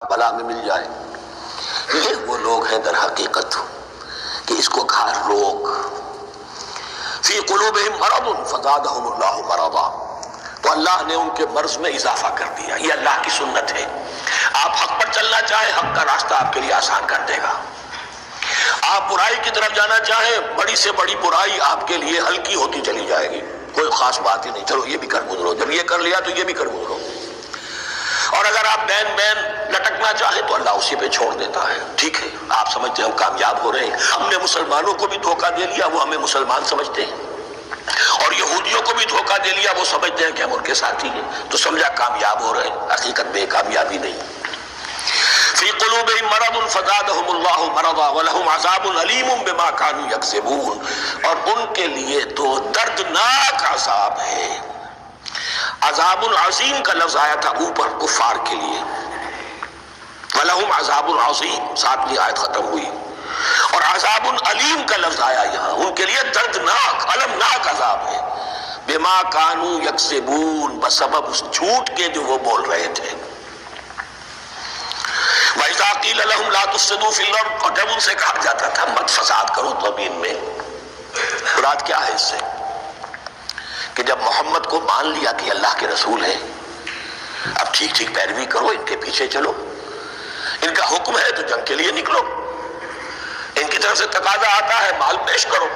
بلا میں مل جائے. یہ وہ لوگ ہیں در حقیقت کہ اس کو کہا روگ. فی قلوبہم مرض فزادہم اللہ مرضا، تو اللہ نے ان کے مرض میں اضافہ کر دیا. یہ اللہ کی سنت ہے. آپ حق پر چلنا چاہیں حق کا راستہ آپ کے لیے آسان کر دے گا. آپ برائی کی طرف جانا چاہیں بڑی سے بڑی برائی آپ کے لیے ہلکی ہوتی چلی جائے گی. کوئی خاص بات ہی نہیں، چلو یہ بھی کر گزرو، جب یہ کر لیا تو یہ بھی کر گزرو. اور اگر آپ بین لٹکنا چاہیں تو اللہ اسی پہ چھوڑ دیتا ہے. ٹھیک ہے، آپ سمجھتے ہیں ہم کامیاب ہو رہے ہیں، ہم نے مسلمانوں کو بھی دھوکہ دے لیا، وہ ہمیں مسلمان سمجھتے ہیں، اور یہودیوں کو بھی دھوکہ دے لیا، وہ سمجھتے ہیں کہ ہم ان کے ساتھی ہیں، تو سمجھا کامیاب ہو رہے ہیں. حقیقت میں کامیابی نہیں. فی قلوبہم مرض فزادہم اللہ مرضا ولہم عذاب علیم بما کانوا یکسبون، اور ان کے لیے تو دردناک عذاب ہے. عذاب عظیم کا لفظ آیا تھا اوپر کفار کے لیے، وَلَهُمْ عَذَابٌ عَظِيمٌ، 7ویں آیت ختم ہوئی. اور عذاب علیم کا لفظ آیا یہاں، ان کے لیے دردناک المناک عذاب ہے. بما کانوا یکسبون، بسبب اس جھوٹ کے جو وہ بول رہے تھے. وَإِذَا قِيلَ لَهُمْ لَا تُفْسِدُوا فِي الْأَرْضِ، اور جب ان سے کہا جاتا تھا مت فساد کرو زمین میں. مراد کیا ہے اس سے؟ کہ جب محمد کو مان لیا کہ اللہ کے رسول ہیں، اب ٹھیک ٹھیک پیروی کرو، ان کے پیچھے چلو، ان کا حکم ہے تو جنگ کے لیے نکلو، ان کی طرف سے تقاضا آتا ہے مال پیش کرو،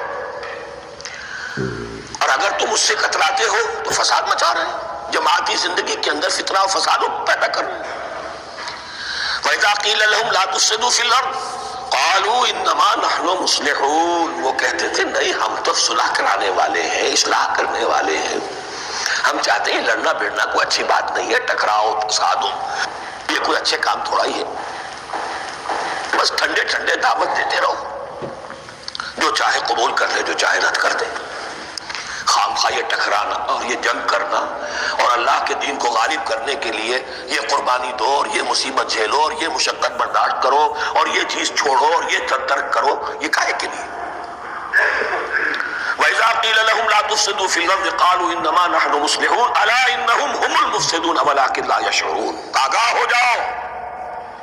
اور اگر تم اس سے کتراتے ہو تو فساد مچا رہے ہیں، جماعتی زندگی کے اندر فتنہ و فساد پیدا کر رہے ہیں. وَإِذَا قِيلَ لَهُمْ لَا تُفْسِدُوا فِي الْأَرْضِ قَالُوا إِنَّمَا نَحْنُ مُصْلِحُونَ، وہ کہتے تھے نہیں ہم تو صلح کرانے والے ہیں، اصلاح کرنے والے ہیں. ہم چاہتے ہیں لڑنا بھیڑنا کوئی اچھی بات نہیں ہے، ٹکراؤ فساد ہو، یہ کوئی اچھے کام تھوڑا ہی ہے. بس ٹھنڈے ٹھنڈے دعوت دیتے رہو، جو چاہے قبول کر لے، جو چاہے رد کر دے. خام خواہ یہ ٹکرانا اور یہ جنگ کرنا اور اللہ کے دین کو غالب کرنے کے لیے یہ قربانی دو اور یہ مصیبت جھیلو اور یہ مشقت برداشت کرو اور یہ چیز چھوڑو اور یہ ترک کرو، یہ کاہے کے لیے؟ وَإِذَا قِيلَ لَهُمْ لَا تُفْسِدُوا فِي الْأَرْضِ قَالُوا إِنَّمَا نَحْنُ مُصْلِحُونَ أَلَا إِنَّهُمْ هُمُ الْمُفْسِدُونَ وَلَكِنْ لَا يَشْعُرُونَ. آگاہ ہو جاؤ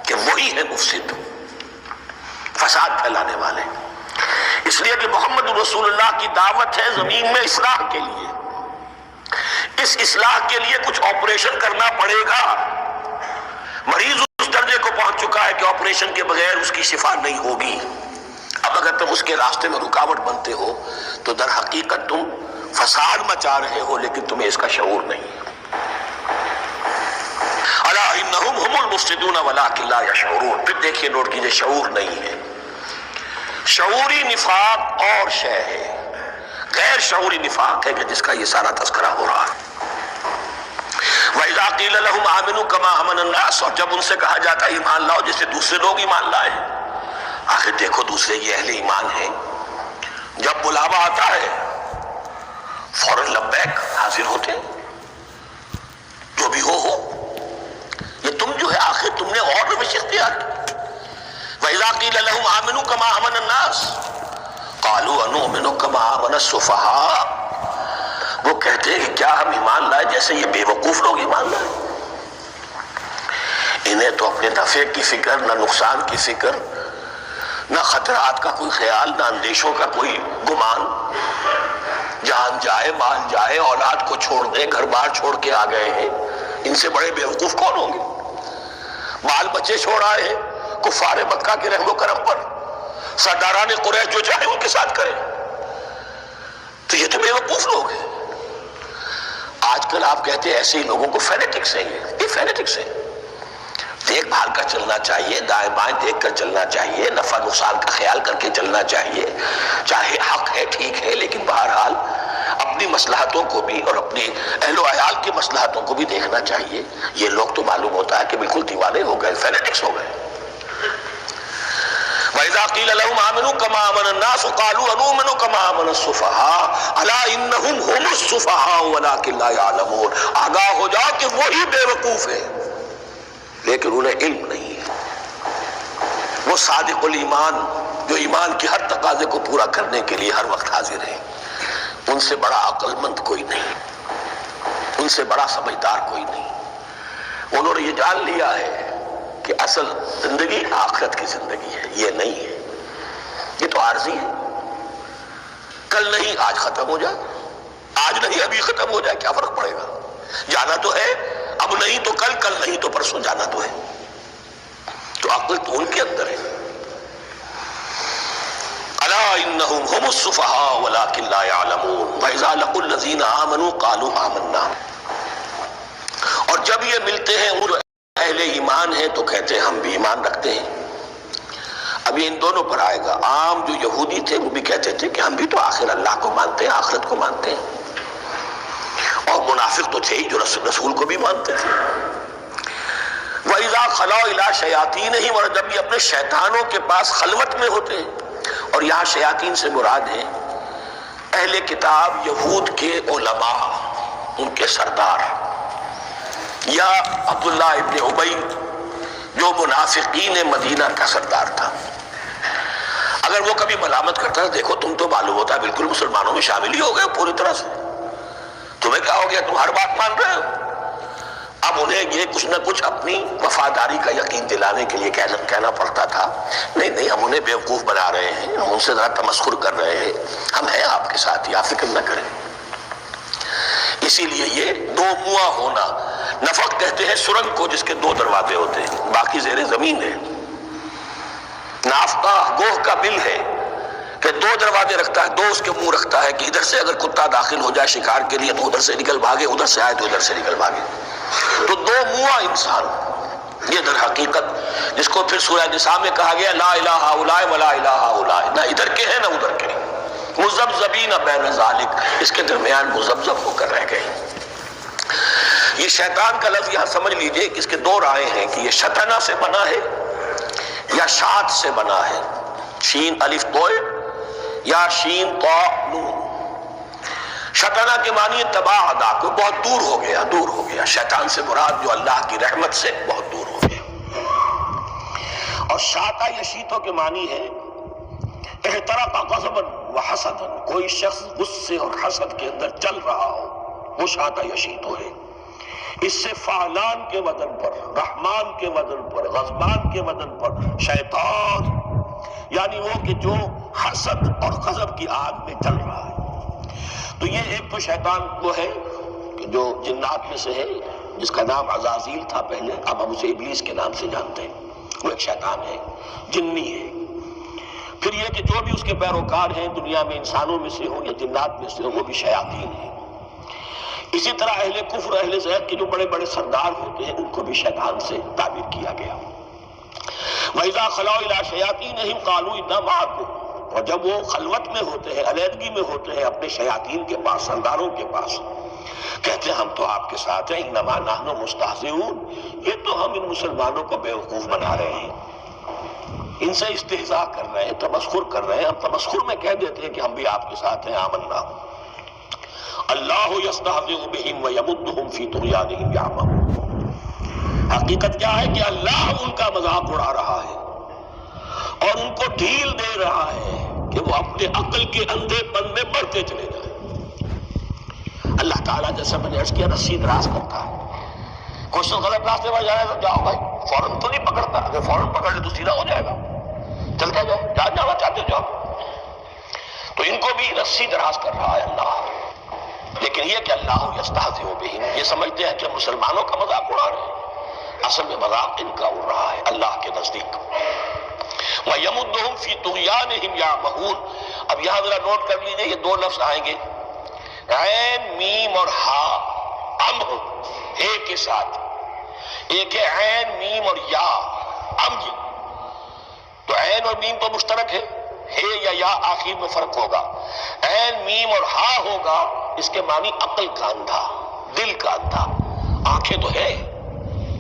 کہ وہی ہے مفسد، فساد پھیلانے والے. اس لیے کہ محمد رسول اللہ کی دعوت ہے زمین میں اصلاح کے لیے. اس اصلاح کے لیے کچھ آپریشن کرنا پڑے گا. مریض اس درجے کو پہنچ چکا ہے کہ آپریشن کے بغیر اس کی شفا نہیں ہوگی. اب اگر تم اس کے راستے میں رکاوٹ بنتے ہو تو در حقیقت تم فساد مچا رہے ہو، لیکن تمہیں اس کا شعور نہیں. الا انہم ہم المفسدون ولکن لا یشعرون. پھر دیکھیے نوٹ کیجئے، شعور نہیں ہے. شعوری نفاق اور شے ہے، غیر شعوری نفاق ہے کہ جس کا یہ سارا تذکرہ ہو رہا ہے. وَإِذَا قِيلَ لَهُمْ آمِنُوا كَمَا آمَنَ النَّاسُ، اور جب ان سے کہا جاتا ہے ایمان لاؤ جیسے دوسرے لوگ ایمان لائے. آخر دیکھو دوسرے یہ اہل ایمان ہیں، جب بلاوا آتا ہے فوراً لبیک حاضر ہوتے، جو بھی ہو. یہ تم جو ہے آخر تم نے اور روش اختیار کی. وَإِذَا قِيلَ لَهُمْ آمِنُوا كَمَا آمَنَ النَّاسُ قَالُوا أَنُؤْمِنُ كَمَا آمَنَ السُّفَهَاءُ، وہ کہتے ہیں کہ کیا ہم ایمان لائے جیسے یہ بے وقوف لوگ ایمان لائے. انہیں تو اپنے نفع کی فکر، نہ نقصان کی فکر، نہ خطرات کا کوئی خیال، نہ اندیشوں کا کوئی گمان. جان جائے مال جائے، اولاد کو چھوڑ دیں، گھر بار چھوڑ کے آ گئے ہیں. ان سے بڑے بے وقوف کون ہوں گے؟ بال بچے چھوڑ آئے ہیں کفار مکہ کے رحم و کرم پر، سرداران قریش جو چاہے ان کے ساتھ کریں. تو یہ تو بے وقوف لوگ ہیں. آج کل آپ کہتے ہیں ایسے ہی لوگوں کو فینیٹکس ہیں. یہ فینیٹکس ہیں. دیکھ بھال کر چلنا چاہیے، دائیں بائیں دیکھ کر چلنا چاہیے، نفع نقصان کا خیال کر کے چلنا چاہیے. چاہے حق ہے ٹھیک ہے، لیکن بہرحال اپنی مصلحتوں کو بھی اور اپنی اہل و عیال کی مصلحتوں کو بھی دیکھنا چاہیے. یہ لوگ تو معلوم ہوتا ہے کہ بالکل دیوانے ہو گئے، فینیٹکس ہو گئے. وَإِذَا قِيلَ لَهُمْ آمِنُوا كَمَا آمَنَ النَّاسُ قَالُوا أَنُؤْمِنُ كَمَا آمَنَ السُّفَهَاءُ أَلَا إِنَّهُمْ هُمُ السُّفَهَاءُ وَلَكِنْ لَا يَعْلَمُونَ. آگاہ ہو جاؤ کہ وہی بے وقوف ہے لیکن انہیں علم نہیں ہے. وہ صادق الایمان جو ایمان کی ہر تقاضے کو پورا کرنے کے لیے ہر وقت حاضر ہیں. ان سے بڑا عقل مند کوئی نہیں، ان سے بڑا سمجھدار کوئی نہیں. انہوں نے یہ جان لیا ہے کہ اصل زندگی آخرت کی زندگی ہے، یہ نہیں ہے، یہ تو عارضی ہے، کل نہیں آج ختم ہو جائے، آج نہیں ابھی ختم ہو جائے، کیا فرق پڑے گا؟ جانا تو ہے، اب نہیں تو کل، کل نہیں تو پرسوں جانا تو ہے۔ تو عقل تو ان کے اندر ہے۔ الا انہم هم السفہاء ولکن لا يعلمون واذا لقوا الذین آمنوا قالوا آمنا، اور جب یہ ملتے ہیں وہ اہل ایمان ہیں تو کہتے ہیں ہم بھی ایمان رکھتے ہیں۔ اب یہ ان دونوں پر آئے گا۔ عام جو یہودی تھے وہ بھی کہتے تھے کہ ہم بھی تو آخر اللہ کو مانتے ہیں، آخرت کو مانتے ہیں، اور منافق تو تھے ہی جو رسول کو بھی مانتے تھے۔ وَإِذَا خَلَوْا إِلَىٰ شَيَاطِينِهِمْ، اور جب یہ اپنے شیطانوں کے پاس خلوت میں ہوتے ہیں، اور یہاں شیاطین سے مراد ہیں اہل کتاب یہود کے علماء، ان کے سردار، یا عبداللہ ابن ابی جو منافقین مدینہ کا سردار تھا، اگر وہ کبھی ملامت کرتا ہے دیکھو تم تو معلوم ہوتا ہے بالکل مسلمانوں میں شامل ہی ہو گئے پوری طرح سے، تمہیں کیا ہو گیا، تم ہر بات مان رہے ہو۔ اب انہیں یہ کچھ نہ کچھ اپنی وفاداری کا یقین دلانے کے لیے کہنا پڑتا تھا، نہیں نہیں ہم انہیں بیوقوف بنا رہے ہیں، ہم ان سے ذرا تمسخر کر رہے ہیں، ہم ہیں آپ کے ساتھ ہی، آپ فکر نہ کریں۔ اسی لیے یہ دو منہ ہونا، نفق کہتے ہیں سرنگ کو جس کے دو دروازے ہوتے ہیں، باقی زیر زمین ہے۔ نافقہ گوہ کا بل ہے کہ دو دروازے رکھتا ہے، دو اس کے منہ رکھتا ہے کہ ادھر سے اگر کتا داخل ہو جائے شکار کے لیے تو ادھر سے نکل بھاگے، ادھر سے آئے تو ادھر سے نکل بھاگے۔ تو دو منہ انسان، یہ در حقیقت جس کو پھر سورہ نساء میں کہا گیا لا الہ الا ولا الہ الا، نہ ادھر کے ہیں نہ ادھر کے، مذبذبین بین ذالک، اس کے درمیان مذبذب ہو کر رہ گئے۔ یہ شیطان کا لفظ یہاں سمجھ لیجئے کہ اس کے دو رائے ہیں کہ یہ شطنہ سے بنا ہے یا شات سے بنا ہے، شین الف توئے یا شین طا نون۔ شطنہ کے معنی تباہ ادا کو بہت دور ہو گیا، دور ہو گیا، شیطان سے مراد جو اللہ کی رحمت سے بہت دور ہو گیا۔ اور شاتا یشیتو کے معنی ہے احترق غضبا وحسدا، کوئی شخص غصے اور حسد کے اندر چل رہا ہو، وہ شاتا یشیتو ہے۔ اس سے فعلان کے وزن پر، رحمان کے وزن پر، غضبان کے وزن پر شیطان، یعنی وہ کہ جو حسد اور غضب کی آگ میں جل رہا ہے۔ تو یہ ایک تو شیطان وہ ہے کہ جو جنات میں سے ہے، جس کا نام عزازیل تھا پہلے، اب ہم اسے ابلیس کے نام سے جانتے ہیں، وہ ایک شیطان ہے، جنی ہے۔ پھر یہ کہ جو بھی اس کے پیروکار ہیں دنیا میں انسانوں میں سے ہوں یا جنات میں سے ہوں، وہ بھی شیاطین ہیں۔ اسی طرح اہل کفر، اہل زیغ کے جو بڑے بڑے سردار ہوتے ہیں ان کو بھی شیطان سے تعبیر کیا گیا۔ وَإِذَا خَلَوْا إِلَىٰ شَيَاطِينِهِمْ قَالُوا إِنَّا مَعَكُمْ، اور جب وہ خلوت میں ہوتے ہیں، علیحدگی میں ہوتے ہیں اپنے شیاطین کے پاس، سرداروں کے پاس، کہتے ہیں ہم تو آپ کے ساتھ ہیں، انما نحن مستہزئون، یہ تو ہم ان مسلمانوں کو بیوقوف بنا رہے ہیں، ان سے استہزاء کر رہے ہیں، تمسخر کر رہے ہیں۔ ہم تمسخر میں کہہ دیتے ہیں کہ ہم بھی آپ کے ساتھ ہیں، آمنا۔ اللہ یستہزئ بہم ویمدہم فی طغیانہم یعمہون، حقیقت کیا ہے کہ اللہ ان کا مذاق اڑا رہا ہے اور ان کو ڈھیل دے رہا ہے کہ وہ اپنے عقل کے اندھے پن میں بڑھتے چلے جائیں۔ اللہ تعالیٰ جیسا میں نے عرض کیا رسی دراز کرتا ہے، کوئی شخص غلط راستے پر جائے تو جاؤ بھائی، فوراً تو نہیں پکڑتا، اگر فوراً پکڑ لے تو سیدھا ہو جائے گا، چلتے جاؤ، جہاں جانا چاہتے جاؤ۔ تو ان کو بھی رسی دراز کر رہا ہے اللہ، لیکن یہ کہ اللہ یستہزئ بہم، یہ سمجھتے ہیں کہ مسلمانوں کا مذاق اڑا رہے ہیں، اصل میں مذاق ان کا اڑ رہا ہے اللہ کے نزدیک۔ وَيَمُدُّهُمْ فِي طُغْيَانِهِمْ يَعْمَهُونَ، اب یہاں ذرا نوٹ کر لیجئے، یہ دو لفظ آئیں گے، عین میم اور ہا، امر ہے کے ساتھ، ایک ہے عین میم اور یا، امر، تو عین اور میم تو مشترک ہے یا آخر میں فرق ہوگا، عین میم اور ہا ہوگا، اس کے معنی عقل کا اندھا، دل کا اندھا، آنکھیں تو ہے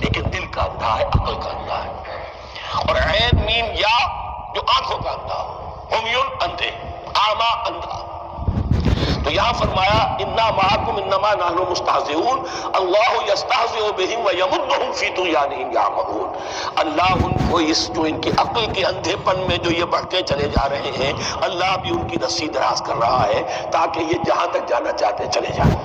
لیکن دل کا اندھا ہے، عقل کا اندھا ہے۔ اور عین میم یا جو آنکھوں کا اندھا، عمیون اندھے، اعمیٰ اندھا۔ تو یہاں فرمایا انا معکم انما نحن مستہزئون، اللہ یستہزئ بہم ویمدہم فی طغیانہم یعمہون، اللہ ان کو اس جو ان کی عقل کے اندھے پن میں جو یہ بڑھتے چلے جا رہے ہیں، اللہ بھی ان کی رسی دراز کر رہا ہے تاکہ یہ جہاں تک جانا چاہتے چلے جائیں۔